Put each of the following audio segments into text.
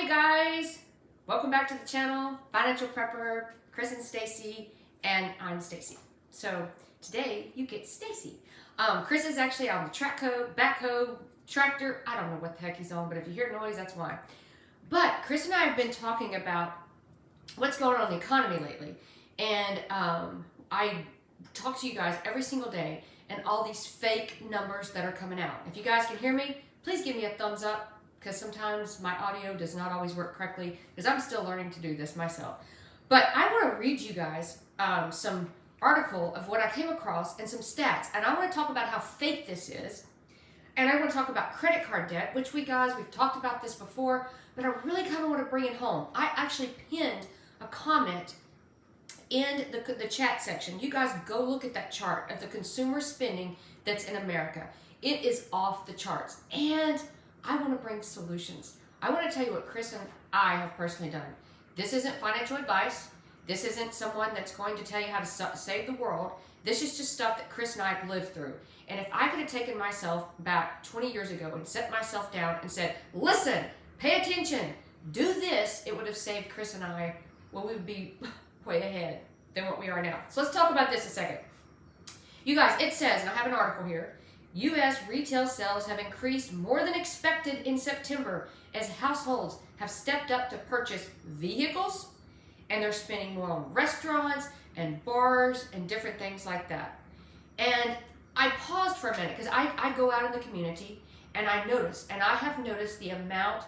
guys, welcome back to the channel. Financial Prepper, Chris and Stacy, and I'm Stacy. So today you get Stacy. Chris is actually on the backhoe, tractor. I don't know what the heck he's on, but if you hear noise, that's why. But Chris and I have been talking about what's going on in the economy lately, and I talk to you guys every single day, and all these fake numbers that are coming out. If you guys can hear me, please give me a thumbs up, because sometimes my audio does not always work correctly, because I'm still learning to do this myself. But I want to read you guys some article of what I came across and some stats, and I want to talk about how fake this is, and I want to talk about credit card debt, which we've talked about this before, but I really kind of want to bring it home. I actually pinned a comment in the chat section. You guys go look at that chart of the consumer spending that's in America. It is off the charts, and I want to bring solutions. I want to tell you what Chris and I have personally done. This isn't financial advice. This isn't someone that's going to tell you how to save the world. This is just stuff that Chris and I have lived through. And if I could have taken myself back 20 years ago and set myself down and said, listen, pay attention, do this, it would have saved Chris and I, well, we would be way ahead than what we are now. So let's talk about this a second. You guys, it says, and I have an article here, U.S. retail sales have increased more than expected in September as households have stepped up to purchase vehicles, and they're spending more on restaurants and bars and different things like that. And I paused for a minute because I go out in the community and I have noticed the amount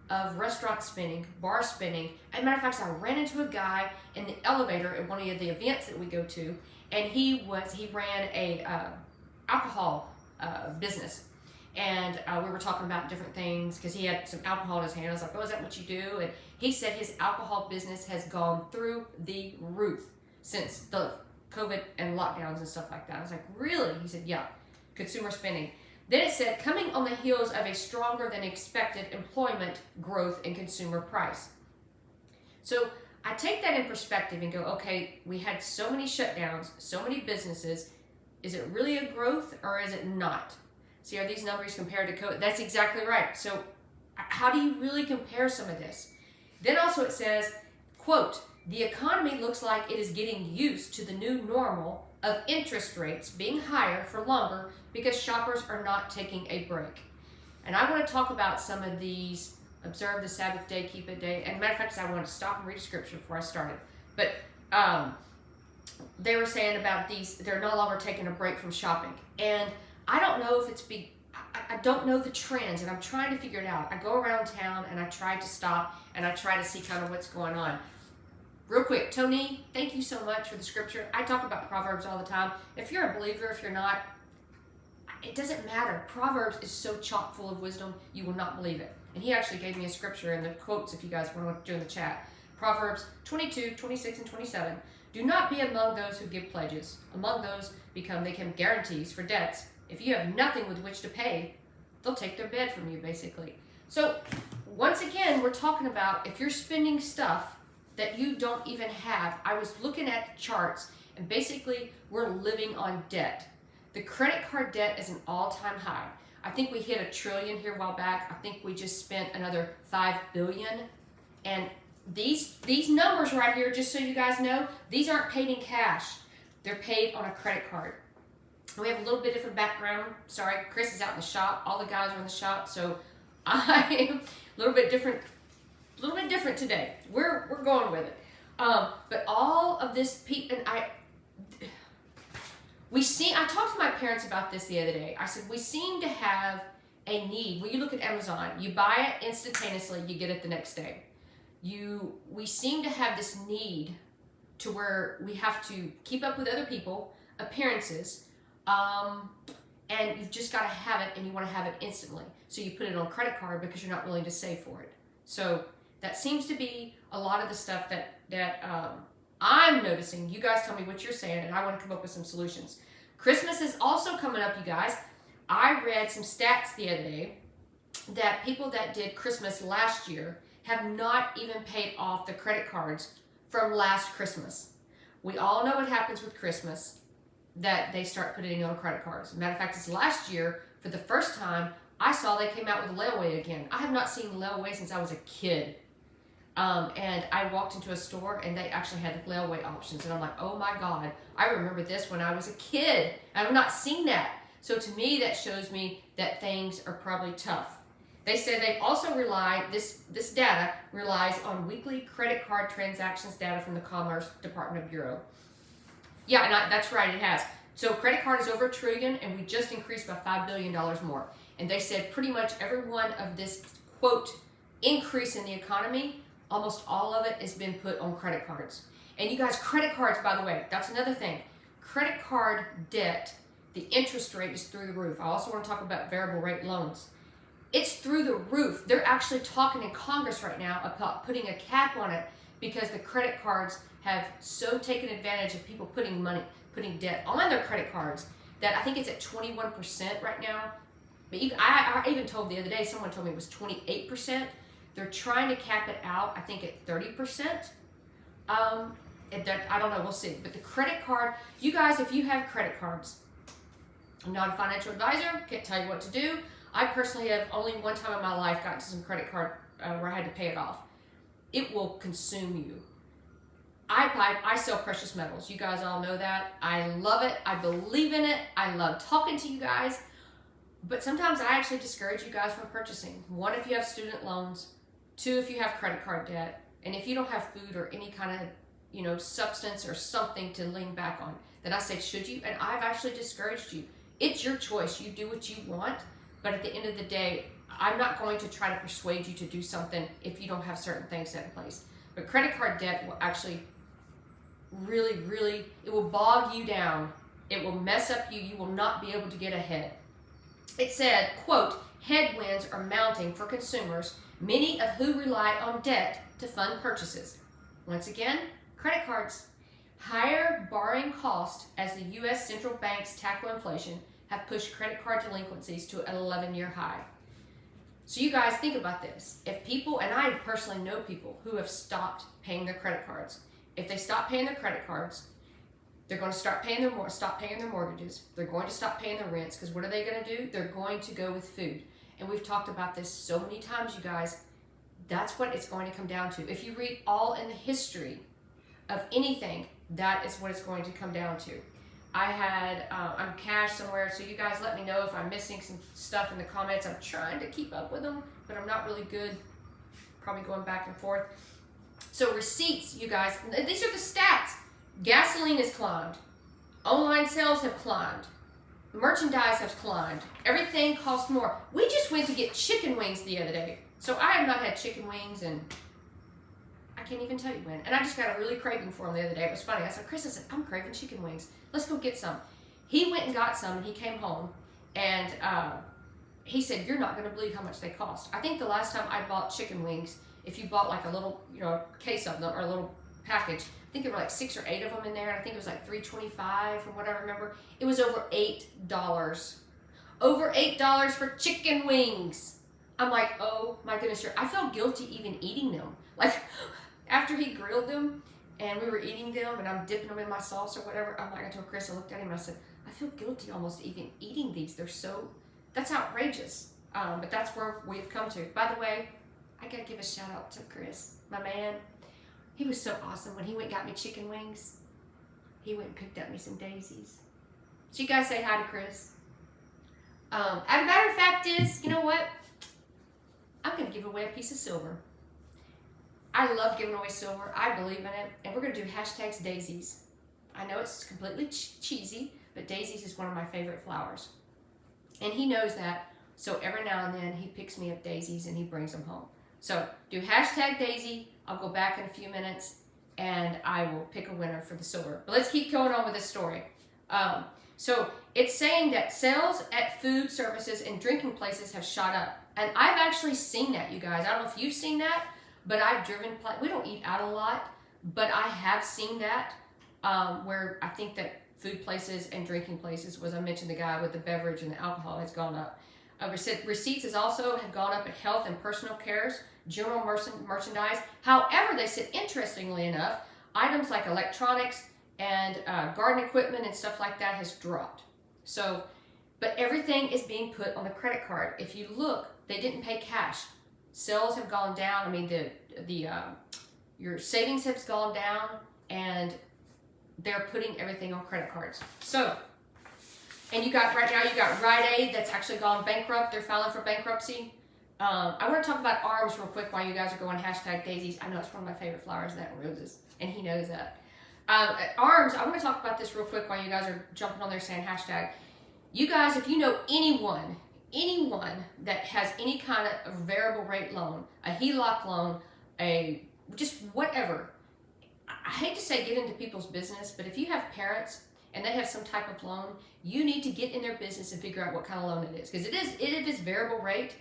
of restaurant spending, bar spending. As a matter of fact, I ran into a guy in the elevator at one of the events that we go to, and he ran a alcohol business, and we were talking about different things because he had some alcohol in his hand. I was like, oh, is that what you do? And he said his alcohol business has gone through the roof since the COVID and lockdowns and stuff like that. I was like, really? He said, yeah, consumer spending. Then it said, coming on the heels of a stronger than expected employment growth in consumer price. So I take that in perspective and go, okay, we had so many shutdowns, so many businesses. Is it really a growth or is it not? See, are these numbers compared to COVID? That's exactly right. So how do you really compare some of this? Then also it says, quote, the economy looks like it is getting used to the new normal of interest rates being higher for longer because shoppers are not taking a break. And I want to talk about some of these, observe the Sabbath day, keep it day. And matter of fact, I want to stop and read a scripture before I started. But they were saying about these, they're no longer taking a break from shopping. And I don't know if it's I don't know the trends, and I'm trying to figure it out. I go around town and I try to stop and I try to see kind of what's going on. Real quick, Tony, thank you so much for the scripture. I talk about Proverbs all the time. If you're a believer, if you're not, it doesn't matter. Proverbs is so chock full of wisdom, you will not believe it. And he actually gave me a scripture in the quotes if you guys want to do in the chat. Proverbs 22, 26, and 27. Do not be among those who give pledges. Among those they become guarantees for debts. If you have nothing with which to pay, they'll take their bed from you, basically. So once again, we're talking about if you're spending stuff that you don't even have. I was looking at charts, and basically we're living on debt. The credit card debt is an all-time high. I think we hit $1 trillion here a while back. I think we just spent another $5 billion. And these numbers right here, just so you guys know, these aren't paid in cash. They're paid on a credit card. We have a little bit different background. Sorry, Chris is out in the shop. All the guys are in the shop, so I am a little bit different today. We're going with it. But all of this, I talked to my parents about this the other day. I said, we seem to have a need. When you look at Amazon, you buy it instantaneously, you get it the next day. We seem to have this need to where we have to keep up with other people, appearances, and you've just got to have it, and you want to have it instantly. So you put it on a credit card because you're not willing to save for it. So that seems to be a lot of the stuff that I'm noticing. You guys tell me what you're saying, and I want to come up with some solutions. Christmas is also coming up, you guys. I read some stats the other day that people that did Christmas last year have not even paid off the credit cards from last Christmas. We all know what happens with Christmas, that they start putting it on credit cards. Matter of fact, it's last year, for the first time, I saw they came out with layaway again. I have not seen layaway since I was a kid. And I walked into a store and they actually had layaway options. And I'm like, oh my God, I remember this when I was a kid. I've not seen that. So to me, that shows me that things are probably tough. They said they also rely, this data relies on weekly credit card transactions data from the Commerce Department Bureau. Yeah, and that's right, it has. So credit card is over $1 trillion, and we just increased by $5 billion more. And they said pretty much every one of this, quote, increase in the economy, almost all of it has been put on credit cards. And you guys, credit cards, by the way, that's another thing. Credit card debt, the interest rate is through the roof. I also want to talk about variable rate loans. It's through the roof. They're actually talking in Congress right now about putting a cap on it because the credit cards have so taken advantage of people putting debt on their credit cards that I think it's at 21% right now. But I even told the other day, someone told me it was 28%. They're trying to cap it out, I think, at 30%. I don't know, we'll see. But the credit card, you guys, if you have credit cards, I'm not a financial advisor, can't tell you what to do. I personally have only one time in my life gotten to some credit card where I had to pay it off. It will consume you. I sell precious metals. You guys all know that. I love it. I believe in it. I love talking to you guys. But sometimes I actually discourage you guys from purchasing. One, if you have student loans. Two, if you have credit card debt. And if you don't have food or any kind of, substance or something to lean back on, then I say, should you? And I've actually discouraged you. It's your choice. You do what you want. But at the end of the day, I'm not going to try to persuade you to do something if you don't have certain things set in place. But credit card debt will actually really, it will bog you down. It will mess up you. You will not be able to get ahead. It said, quote, headwinds are mounting for consumers, many of who rely on debt to fund purchases. Once again, credit cards. Higher borrowing costs as the U.S. central banks tackle inflation have pushed credit card delinquencies to an 11-year high. So you guys think about this. If people, and I personally know people who have stopped paying their credit cards. If they stop paying their credit cards, they're going to stop paying their mortgages. They're going to stop paying their rents because what are they going to do? They're going to go with food. And we've talked about this so many times, you guys. That's what it's going to come down to. If you read all in the history of anything, that is what it's going to come down to. I'm cached somewhere, so you guys let me know if I'm missing some stuff in the comments. I'm trying to keep up with them, but I'm not really good. Probably going back and forth. So receipts, you guys, these are the stats. Gasoline has climbed. Online sales have climbed. Merchandise has climbed. Everything costs more. We just went to get chicken wings the other day. So I have not had chicken wings and I can't even tell you when. And I just got a really craving for them the other day. It was funny. I said, Chris, I'm craving chicken wings. Let's go get some. He went and got some and he came home and he said, you're not going to believe how much they cost. I think the last time I bought chicken wings, if you bought like a little, case of them or a little package, I think there were like 6 or 8 of them in there. And I think it was like $3.25 from what I remember. It was over $8. Over $8 for chicken wings. I'm like, oh my goodness, I felt guilty even eating them. Like after he grilled them and we were eating them and I'm dipping them in my sauce or whatever, I'm like, I told Chris, I looked at him and I said, I feel guilty almost even eating these. That's outrageous. But that's where we've come to. By the way, I gotta give a shout out to Chris, my man. He was so awesome. When he went and got me chicken wings, he went and picked up me some daisies. So you guys say hi to Chris. And a matter of fact is, you know what? I'm gonna give away a piece of silver. I love giving away silver. I believe in it. And we're gonna do hashtags daisies. I know it's completely cheesy, but daisies is one of my favorite flowers. And he knows that. So every now and then he picks me up daisies and he brings them home. So do hashtag daisy. I'll go back in a few minutes and I will pick a winner for the silver. But let's keep going on with this story. So it's saying that sales at food services and drinking places have shot up. And I've actually seen that, you guys. I don't know if you've seen that, but I've driven, we don't eat out a lot, but I have seen that where I think that food places and drinking places, was I mentioned the guy with the beverage and the alcohol has gone up. Receipts has also have gone up at health and personal cares, general merchandise. However, they said, interestingly enough, items like electronics and garden equipment and stuff like that has dropped. So, but everything is being put on the credit card. If you look, they didn't pay cash. sales have gone down. I mean, your savings has gone down, and they're putting everything on credit cards. So, and right now you got Rite Aid that's actually gone bankrupt. They're filing for bankruptcy. I want to talk about arms real quick while you guys are going #daisies. I know it's one of my favorite flowers, that and roses, and he knows that. Arms, I want to talk about this real quick while you guys are jumping on there saying #. You guys, if you know anyone that has any kind of variable rate loan, a HELOC loan, just whatever. I hate to say get into people's business, but if you have parents and they have some type of loan, you need to get in their business and figure out what kind of loan it is. Because if it's variable rate,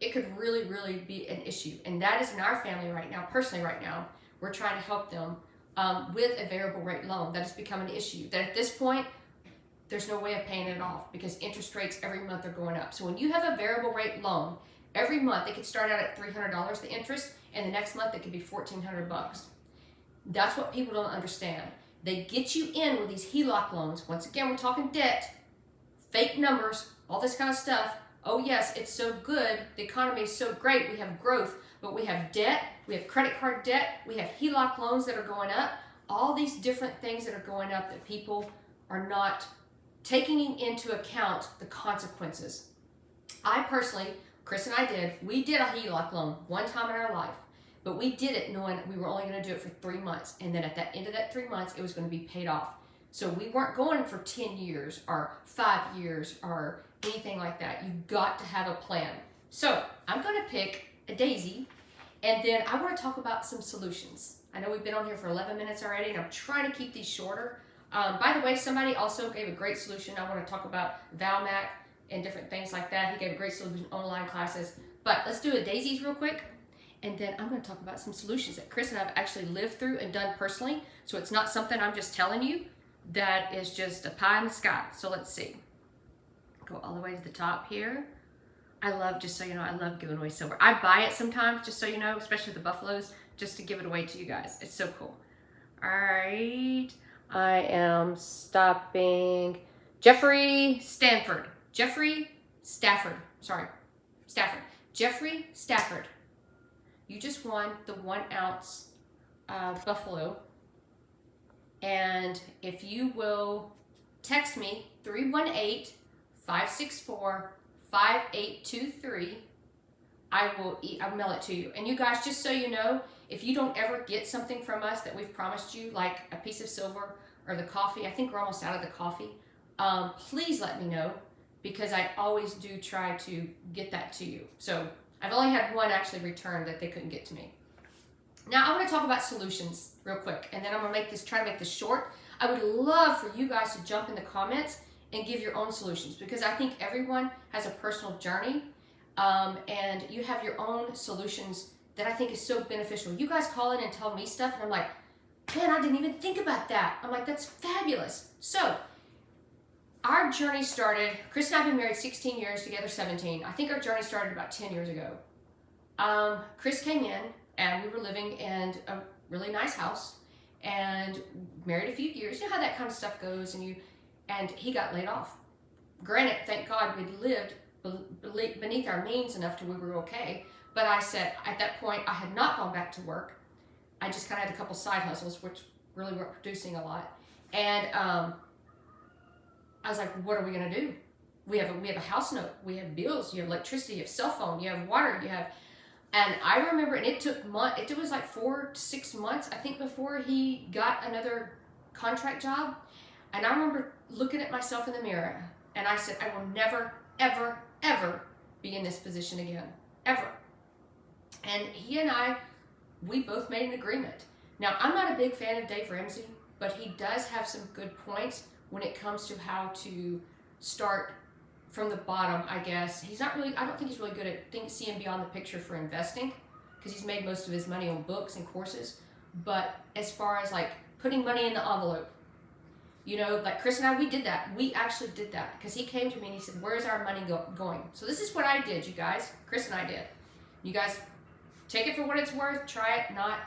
it could really, really be an issue. And that is in our family right now, personally right now, we're trying to help them with a variable rate loan. That has become an issue. That at this point, there's no way of paying it off because interest rates every month are going up. So when you have a variable rate loan, every month it could start out at $300 the interest, and the next month it could be $1,400. That's what people don't understand. They get you in with these HELOC loans. Once again, we're talking debt, fake numbers, all this kind of stuff. Oh yes, it's so good. The economy is so great. We have growth, but we have debt. We have credit card debt. We have HELOC loans that are going up. All these different things that are going up that people are not taking into account the consequences. I personally, Chris and I we did a HELOC loan one time in our life, but we did it knowing we were only going to do it for 3 months. And then at the end of that 3 months, it was going to be paid off. So we weren't going for 10 years or 5 years or anything like that. You've got to have a plan. So I'm going to pick a daisy, and then I want to talk about some solutions. I know we've been on here for 11 minutes already, and I'm trying to keep these shorter. By the way, somebody also gave a great solution. I want to talk about Valmac and different things like that. He gave a great solution, online classes. But let's do a daisies real quick, and then I'm going to talk about some solutions that Chris and I have actually lived through and done personally. So it's not something I'm just telling you that is just a pie in the sky. So let's see. Go all the way to the top here. I love, just so you know, I love giving away silver. I buy it sometimes, just so you know, especially the buffaloes, just to give it away to you guys. It's so cool. All right. I am stopping. Jeffrey Stafford. Jeffrey Stafford. You just won the 1 ounce buffalo. And if you will text me 318-564-5823, I'll mail it to you. And you guys, just so you know, if you don't ever get something from us that we've promised you, like a piece of silver or the coffee, I think we're almost out of the coffee, please let me know, because I always do try to get that to you. So I've only had one actually return that they couldn't get to me. Now I want to talk about solutions real quick, and then I'm going to try to make this short. I would love for you guys to jump in the comments and give your own solutions, because I think everyone has a personal journey, and you have your own solutions that I think is so beneficial. You guys call in and tell me stuff, and I'm like, man, I didn't even think about that. I'm like, that's fabulous. So our journey started, Chris and I have been married 16 years, together 17. I think our journey started about 10 years ago. Chris came in, and we were living in a really nice house, and married a few years. You know how that kind of stuff goes, and he got laid off. Granted, thank God we'd lived beneath our means enough to where we were okay. But I said, at that point, I had not gone back to work. I just kind of had a couple side hustles, which really weren't producing a lot. And I was like, what are we going to do? We have a house note. We have bills. You have electricity. You have cell phone. You have water. And I remember, and it was like 4 to 6 months, I think, before he got another contract job. And I remember looking at myself in the mirror, and I said, I will never, ever, ever be in this position again. Ever. And he and we both made an agreement. Now, I'm not a big fan of Dave Ramsey, but he does have some good points when it comes to how to start from the bottom, I guess. I don't think he's really good at seeing beyond the picture for investing, because he's made most of his money on books and courses. But as far as like putting money in the envelope, you know, like Chris and I, we did that. We actually did that, because he came to me and he said, where's our money going? So this is what I did, you guys. Chris and I did. You guys, take it for what it's worth. Try it, not.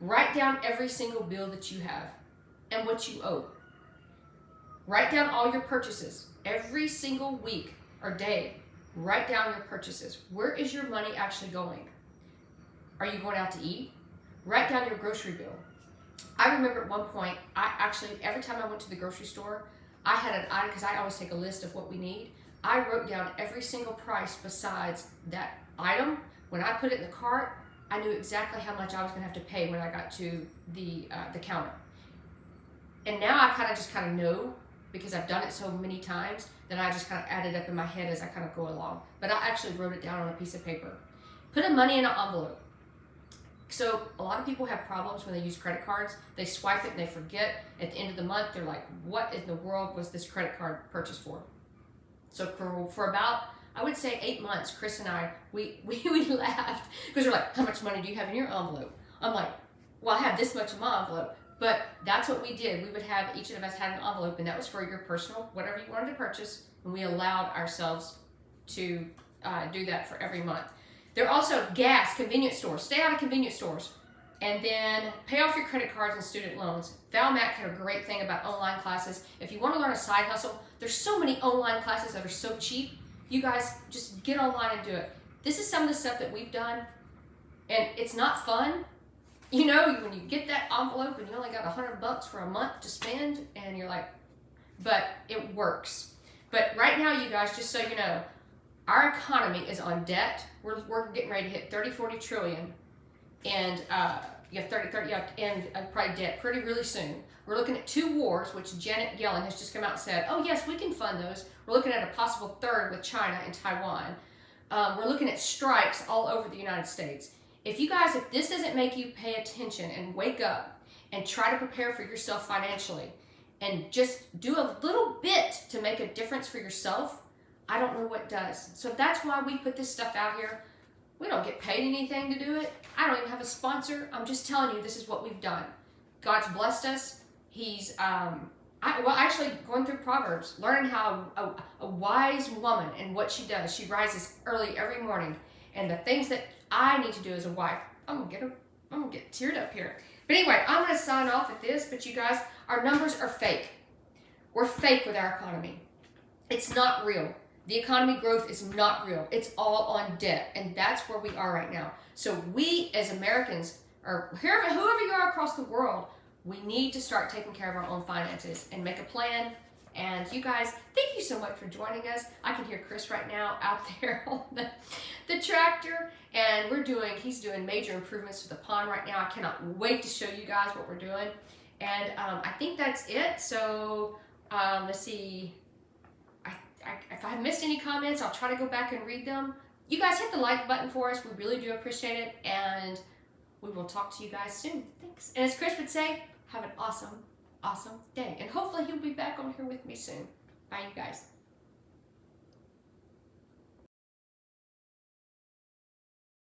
Write down every single bill that you have and what you owe. Write down all your purchases every single week or day. Write down your purchases. Where is your money actually going? Are you going out to eat? Write down your grocery bill. I remember at one point, every time I went to the grocery store, I had an item, because I always take a list of what we need. I wrote down every single price besides that item. When I put it in the cart, I knew exactly how much I was going to have to pay when I got to the counter. And now I just know, because I've done it so many times, that I just kind of add it up in my head as I kind of go along. But I actually wrote it down on a piece of paper. Put the money in an envelope. So a lot of people have problems when they use credit cards. They swipe it and they forget. At the end of the month, they're like, what in the world was this credit card purchased for? So for about, I would say 8 months, Chris and I, we laughed, because we're like, how much money do you have in your envelope? I'm like, well, I have this much in my envelope. But that's what we did. We would have, each of us had an envelope, and that was for your personal, whatever you wanted to purchase, and we allowed ourselves to do that for every month. There are also gas, convenience stores. Stay out of convenience stores. And then pay off your credit cards and student loans. Valmac had a great thing about online classes. If you want to learn a side hustle, there's so many online classes that are so cheap. You guys just get online and do it. This is some of the stuff that we've done, and it's not fun. You know, when you get that envelope and you only got $100 for a month to spend, and you're like, but it works. But right now, you guys, just so you know, our economy is on debt. We're getting ready to hit 30-40 trillion, and probably debt pretty really soon. We're looking at 2 wars, which Janet Yellen has just come out and said, oh yes, we can fund those. We're looking at a possible 3rd with China and Taiwan. We're looking at strikes all over the United States. If this doesn't make you pay attention and wake up and try to prepare for yourself financially and just do a little bit to make a difference for yourself, I don't know what does. So that's why we put this stuff out here. We don't get paid anything to do it. I don't even have a sponsor. I'm just telling you, this is what we've done. God's blessed us. He's, actually going through Proverbs, learning how a wise woman and what she does. She rises early every morning, and the things that I need to do as a wife, I'm gonna get teared up here. But anyway, I'm gonna sign off at this, but you guys, our numbers are fake. We're fake with our economy. It's not real. The economy growth is not real. It's all on debt, and that's where we are right now. So we as Americans, or whoever you are across the world, we need to start taking care of our own finances and make a plan. And you guys, thank you so much for joining us. I can hear Chris right now out there on the tractor, and he's doing major improvements to the pond right now. I cannot wait to show you guys what we're doing. And I think that's it. So let's see. If I missed any comments, I'll try to go back and read them. You guys hit the like button for us. We really do appreciate it. And we will talk to you guys soon. Thanks. And as Chris would say, have an awesome, awesome day. And hopefully he'll be back on here with me soon. Bye, you guys.